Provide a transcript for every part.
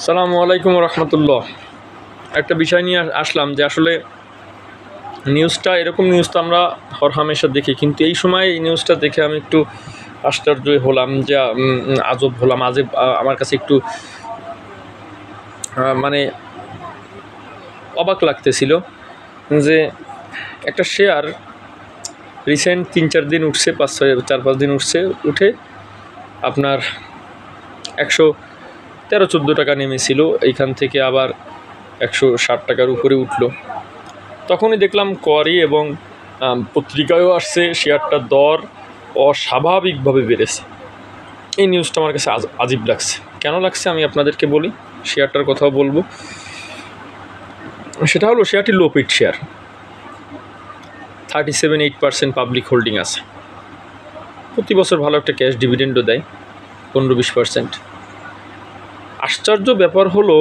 আসসালামু আলাইকুম রহমতুল্লাহ। একটা বিষয় নিয়ে আসলাম যে আসলে নিউজটা এরকম নিউজ তো আমরা হরহামেশা দেখি, কিন্তু এই সময় এই নিউজটা দেখে আমি একটু আশ্চর্য হলাম, যে আজব হলাম, আজব আমার কাছে একটু মানে অবাক লাগতেছিল যে একটা শেয়ার রিসেন্ট 3-4 দিন উঠছে, 4-5 দিন উঠে আপনার 113-14 টাকা নেমেছিল, এইখান থেকে আবার 160 টাকার উপরে উঠলো। তখনই দেখলাম কোয়ারি এবং পত্রিকায়ও আসছে শেয়ারটার দর অস্বাভাবিকভাবে বেড়েছে। এই নিউজটা আমার কাছে আজীব লাগছে। কেন লাগছে আমি আপনাদেরকে বলি, শেয়ারটার কথাও বলবো। সেটা হলো শেয়ারটি লো পিট শেয়ার, 37-8% পাবলিক হোল্ডিং আছে। প্রতি বছর ভালো একটা ক্যাশ ডিভিডেন্ডও দেয়, 15-20%। আশ্চর্য ব্যাপার হলো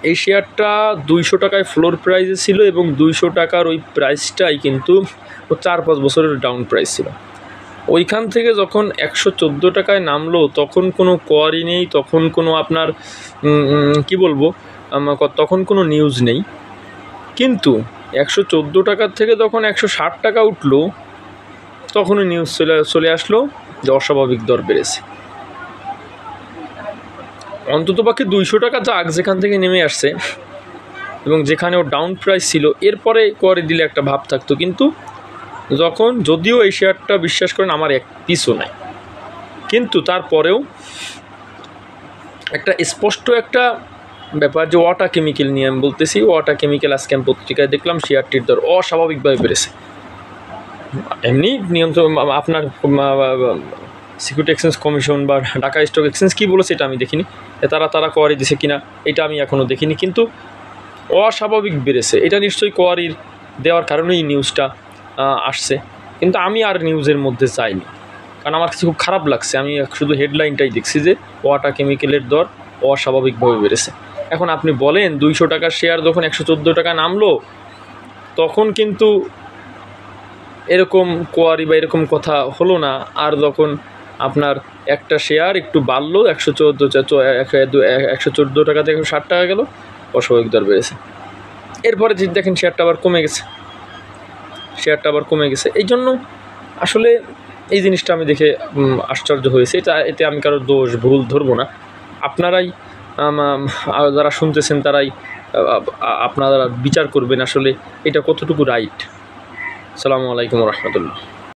এই শেয়ারটা 200 টাকায় ফ্লোর প্রাইসে ছিল এবং 200 টাকার ওই প্রাইসটাই কিন্তু 4-5 বছরের ডাউন প্রাইস ছিল। ওইখান থেকে যখন 114 টাকায় নামলো তখন কোনো কোয়ারি নেই, তখন কোনো আপনার কি বলবো, তখন কোনো নিউজ নেই। কিন্তু 114 টাকার থেকে তখন 160 টাকা উঠলো, তখনই নিউজ চলে আসলো যে অস্বাভাবিক দর বেড়েছে। অন্ততপক্ষে 200 টাকা যাক যেখান থেকে নেমে আসছে এবং যেখানে ওর ডাউন প্রাইস ছিল, এরপরে কোয়ারি দিলে একটা ভাব থাকতো। কিন্তু যদিও এই শেয়ারটা বিশ্বাস করেন আমার এক পিসও নাই, কিন্তু তারপরেও একটা স্পষ্ট একটা ব্যাপার যে ওয়াটা কেমিক্যাল নিয়ে আমি বলতেছি। ওয়াটা কেমিক্যাল আজকে আমি পত্রিকায় দেখলাম শেয়ারটির দর অস্বাভাবিকভাবে বেড়েছে। এমনি নিয়ন্ত্রণ আপনার সিকিউরিটি এক্সচেঞ্জ কমিশন বা ঢাকা স্টক এক্সচেঞ্জ কী বলেছে এটা আমি দেখিনি, তারা কোয়ারি দিছে কিনা এটা আমি এখনও দেখিনি, কিন্তু অস্বাভাবিক বেড়েছে। এটা নিশ্চয়ই কোয়ারির দেওয়ার কারণেই নিউজটা আসছে, কিন্তু আমি আর নিউজের মধ্যে যাইনি, কারণ আমার কাছে খুব খারাপ লাগছে। আমি শুধু হেডলাইনটাই দেখছি যে ওয়াটা কেমিক্যালের দর অস্বাভাবিকভাবে বেড়েছে। এখন আপনি বলেন 200 টাকার শেয়ার যখন 114 টাকা নামলো, তখন কিন্তু এরকম কোয়ারি বা এরকম কথা হলো না। আর যখন আপনার একটা শেয়ার একটু বাড়লো, 114 টাকা থেকে 160 টাকা গেল, অস্বাভাবিক দর বেড়েছে। এরপরে দেখেন শেয়ারটা আবার কমে গেছে। এই জন্য আসলে এই জিনিসটা আমি দেখে আশ্চর্য হয়েছে। এতে আমি কারো দোষ ভুল ধরবো না। আপনারাই যারা শুনতেছেন তারাই আপনারা বিচার করবেন আসলে এটা কতটুকু রাইট। আসসালামু আলাইকুম রহমতুল্লাহ।